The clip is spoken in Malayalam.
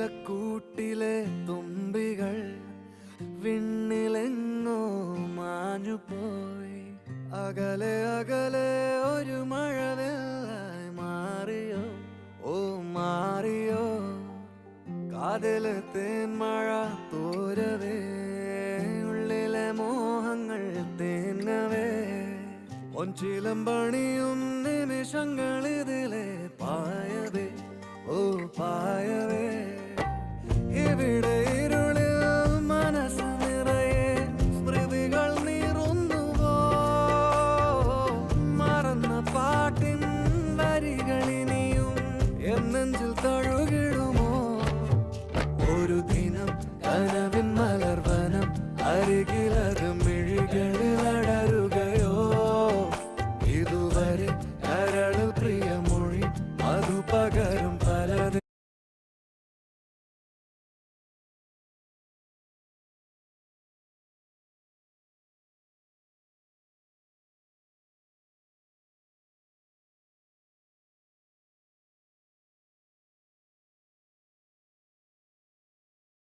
നീലക്കൂട്ടിലെ തുമ്പികൾ വിണ്ണിലെങ്ങോ മാഞ്ഞുപോയി. അകലെ അകലെ ഒരു മഴവില്ലായി മാറിയോ, ഓ മാറിയോ. കാതിലെ തേന്മഴ തോരവേ, ഉള്ളിലെ മോഹങ്ങൾ തേങ്ങവേ. ഒഞ്ചിലം പണിയും നിമിഷങ്ങളിതിലെ പായവേ, ഓ പായവേ. ഇവിടെ ഇരുളിൽ മനസ്സ് നിറയെ സ്മൃതികൾ നീറുന്നുവോ, മറന്ന പാട്ടിൻ വരികളിനിയും എന്നെഞ്ചിൽ തഴുകിടും.